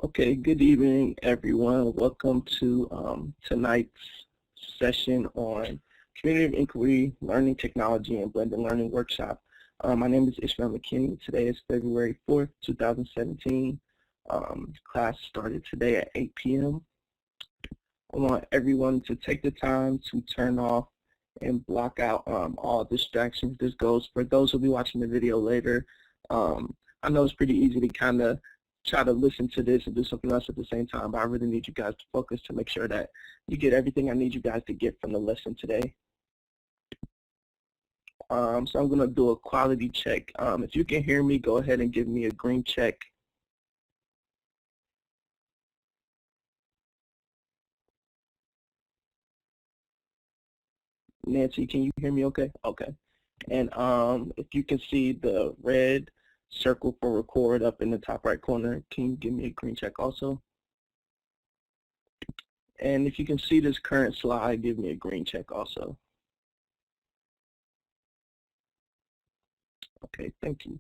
Okay, good evening, everyone. Welcome to tonight's session on Community of Inquiry, Learning Technology, and Blended Learning Workshop. My name is Ishmael McKinney. Today is February 4th, 2017. Class started today at 8 p.m. I want everyone to take the time to turn off and block out all distractions. This goes for those who will be watching the video later. I know it's pretty easy to kind of try to listen to this and do something else at the same time, but I really need you guys to focus to make sure that you get everything I need you guys to get from the lesson today. So I'm going to do a quality check. If you can hear me, go ahead and give me a green check. Nancy, can you hear me okay? Okay. And if you can see the red circle for record up in the top right corner, can you give me a green check also? And if you can see this current slide, give me a green check also. Okay, thank you.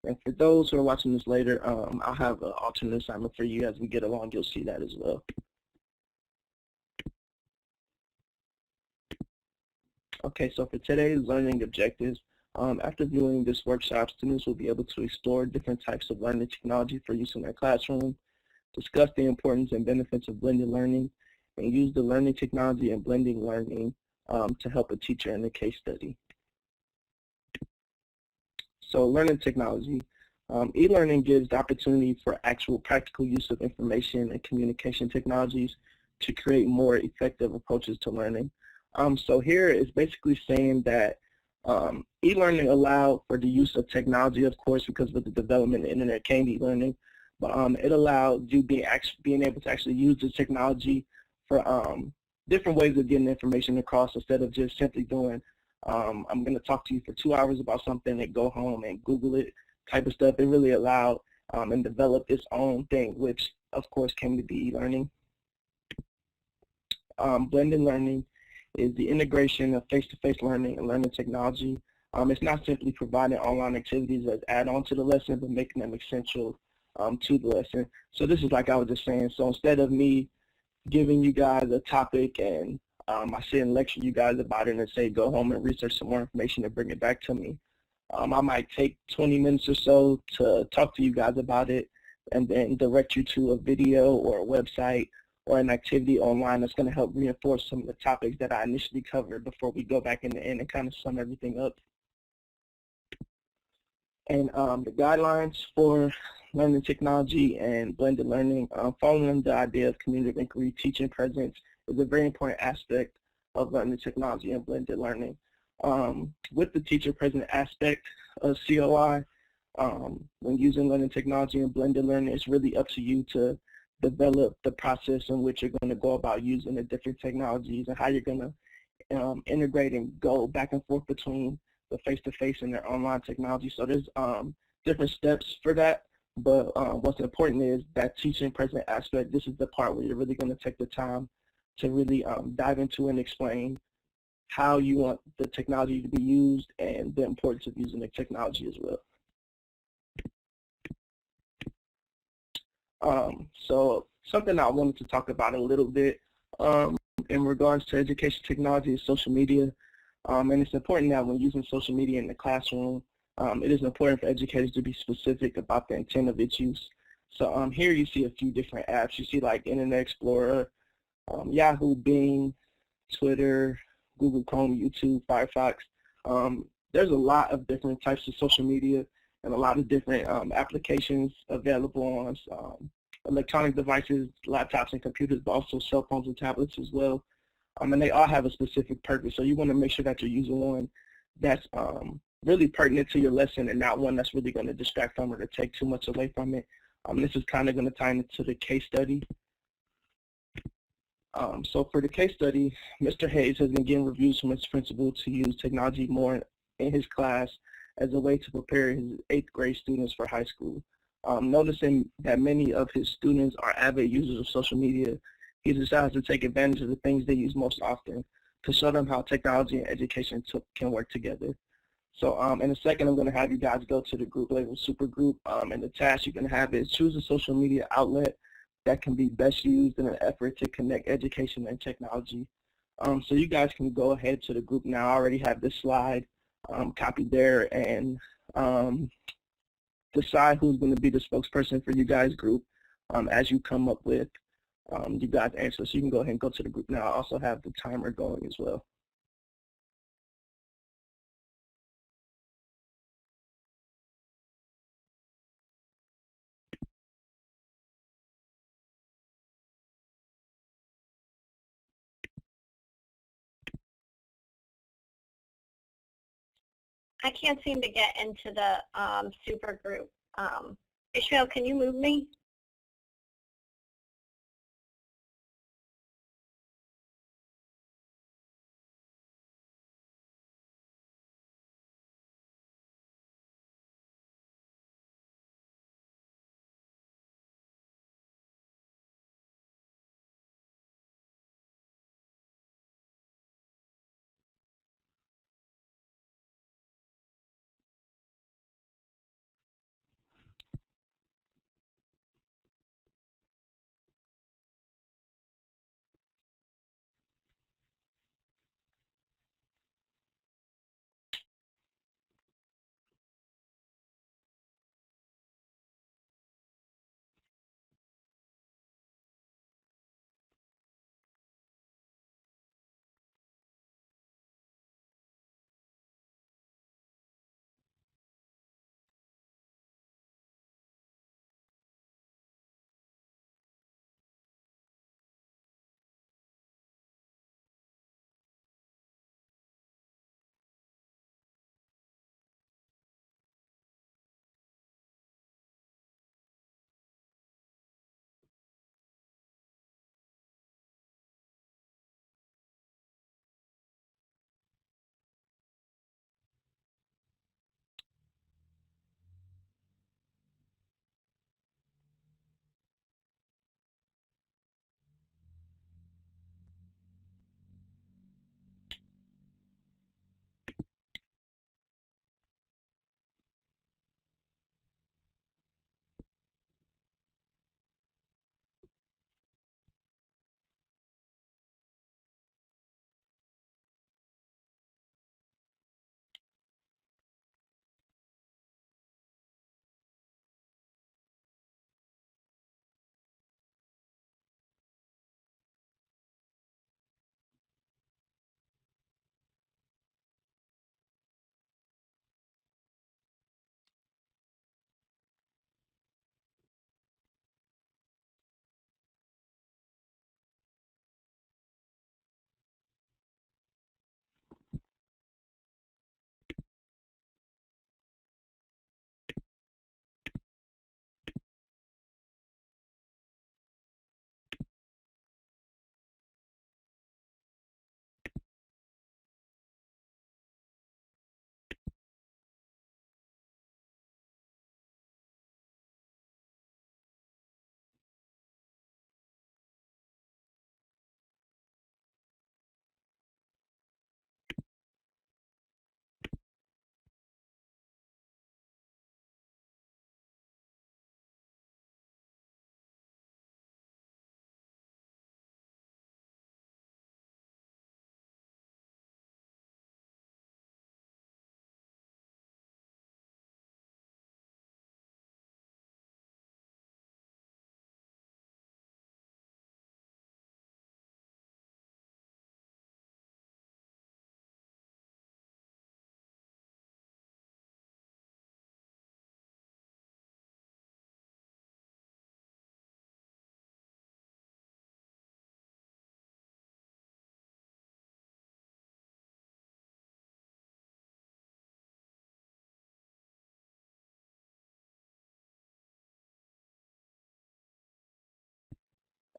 And for those who are watching this later, I'll have an alternate assignment for you as we get along. You'll see that as well. Okay, so for today's learning objectives, after viewing this workshop, students will be able to explore different types of learning technology for use in their classroom, discuss the importance and benefits of blended learning, and use the learning technology and blending learning to help a teacher in a case study. So learning technology. E-learning gives the opportunity for actual practical use of information and communication technologies to create more effective approaches to learning. So here it's basically saying that e-learning allowed for the use of technology, of course, because with the development of the internet came e-learning, but it allowed you being able to actually use the technology for different ways of getting information across instead of just simply doing, I'm going to talk to you for 2 hours about something and go home and Google it type of stuff. It really allowed and developed its own thing, which of course came to be e-learning. Blended learning is the integration of face-to-face learning and learning technology. It's not simply providing online activities as add-on to the lesson, but making them essential to the lesson. So this is like I was just saying, so instead of me giving you guys a topic and I sit and lecture you guys about it and say go home and research some more information and bring it back to me, I might take 20 minutes or so to talk to you guys about it and then direct you to a video or a website or an activity online that's going to help reinforce some of the topics that I initially covered before we go back in the end and kind of sum everything up. And the guidelines for learning technology and blended learning, following the idea of community of inquiry, teaching presence is a very important aspect of learning technology and blended learning. With the teacher present aspect of COI, when using learning technology and blended learning, it's really up to you to develop the process in which you're going to go about using the different technologies and how you're going to integrate and go back and forth between the face-to-face and their online technology. So there's different steps for that, but what's important is that teaching present aspect. This is the part where you're really going to take the time to really dive into and explain how you want the technology to be used and the importance of using the technology as well. So something I wanted to talk about a little bit in regards to education technology is social media. And it's important that when using social media in the classroom, it is important for educators to be specific about the intent of its use. So here you see a few different apps. You see like Internet Explorer, Yahoo, Bing, Twitter, Google Chrome, YouTube, Firefox. There's a lot of different types of social media and a lot of different applications available on electronic devices, laptops and computers, but also cell phones and tablets as well. And they all have a specific purpose. So you want to make sure that you're using one that's really pertinent to your lesson and not one that's really going to distract from it or take too much away from it. This is kind of going to tie into the case study. So for the case study, Mr. Hayes has been getting reviews from his principal to use technology more in his class as a way to prepare his 8th grade students for high school. Noticing that many of his students are avid users of social media, he decides to take advantage of the things they use most often to show them how technology and education can work together. So in a second, I'm going to have you guys go to the group labeled Supergroup, and the task you're going to have is choose a social media outlet that can be best used in an effort to connect education and technology. So you guys can go ahead to the group now. I already have this slide copied there, and decide who's going to be the spokesperson for you guys' group as you come up with you guys' answers. So you can go ahead and go to the group now. I also have the timer going as well. I can't seem to get into the super group. Ishmael, can you move me?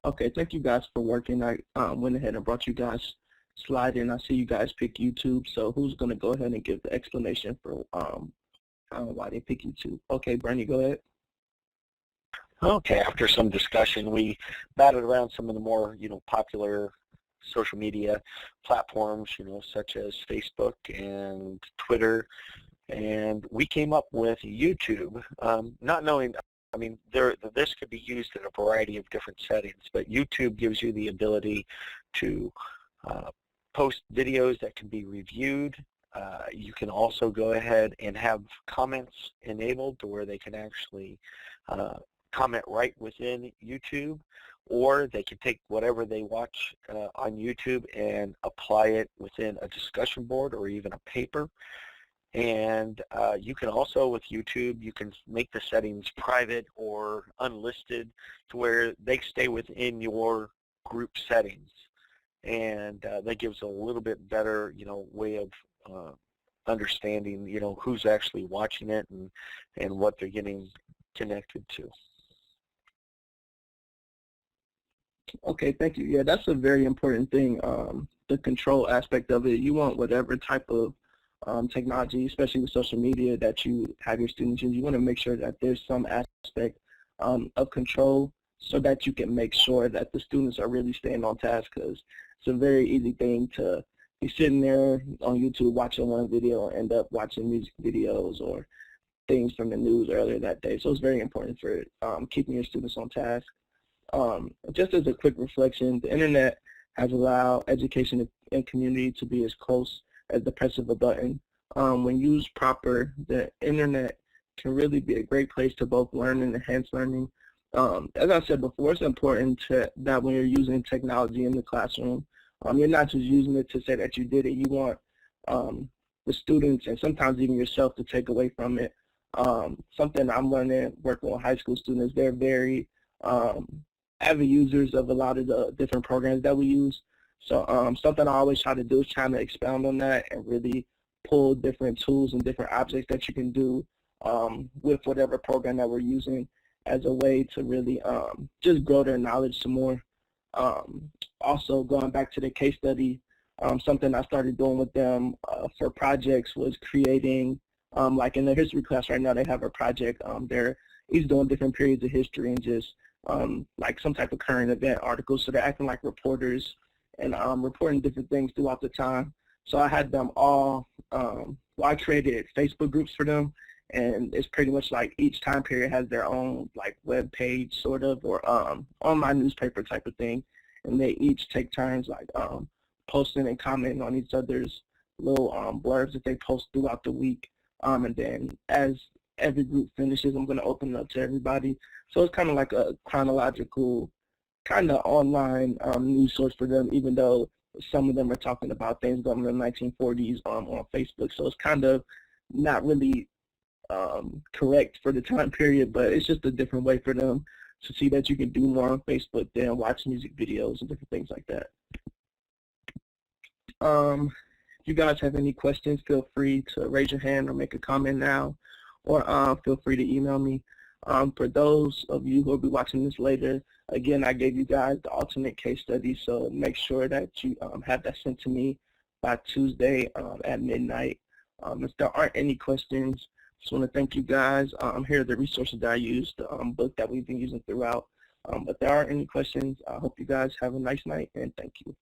Okay, thank you guys for working. I went ahead and brought you guys slide in. I see you guys pick YouTube. So who's going to go ahead and give the explanation for why they pick YouTube? Okay, Bernie, go ahead. Okay, after some discussion, we batted around some of the more, popular social media platforms, such as Facebook and Twitter, and we came up with YouTube, not knowing I mean, this could be used in a variety of different settings, but YouTube gives you the ability to post videos that can be reviewed. You can also go ahead and have comments enabled to where they can actually comment right within YouTube, or they can take whatever they watch on YouTube and apply it within a discussion board or even a paper. And you can also, with YouTube, you can make the settings private or unlisted to where they stay within your group settings. And that gives a little bit better, way of understanding, who's actually watching it and what they're getting connected to. Okay, thank you. Yeah, that's a very important thing, the control aspect of it. You want whatever type of technology, especially with social media, that you have your students use. You want to make sure that there's some aspect of control so that you can make sure that the students are really staying on task, because it's a very easy thing to be sitting there on YouTube watching one video and end up watching music videos or things from the news earlier that day. So it's very important for keeping your students on task. Just as a quick reflection, the internet has allowed education and community to be as close as the press of a button. When used proper, the internet can really be a great place to both learn and enhance learning. As I said before, it's important that when you're using technology in the classroom, you're not just using it to say that you did it. You want the students and sometimes even yourself to take away from it. Something I'm learning working with high school students, they're very avid users of a lot of the different programs that we use. So something I always try to do is trying to expound on that and really pull different tools and different objects that you can do with whatever program that we're using as a way to really just grow their knowledge some more. Also, going back to the case study, something I started doing with them for projects was creating, like in the history class right now, they have a project. They're each doing different periods of history and just like some type of current event articles. So they're acting like reporters and reporting different things throughout the time. So I had them all, I created Facebook groups for them, and it's pretty much like each time period has their own like web page sort of, or online newspaper type of thing, and they each take turns like posting and commenting on each other's little blurbs that they post throughout the week, and then as every group finishes, I'm going to open it up to everybody. So it's kind of like a chronological kind of online news source for them, even though some of them are talking about things going in the 1940s on Facebook. So it's kind of not really correct for the time period, but it's just a different way for them to see that you can do more on Facebook than watch music videos and different things like that. If you guys have any questions, feel free to raise your hand or make a comment now, or feel free to email me. For those of you who will be watching this later, again, I gave you guys the alternate case study, so make sure that you have that sent to me by Tuesday at midnight. If there aren't any questions, just want to thank you guys. Here are the resources that I used, the book that we've been using throughout. If there aren't any questions, I hope you guys have a nice night, and thank you.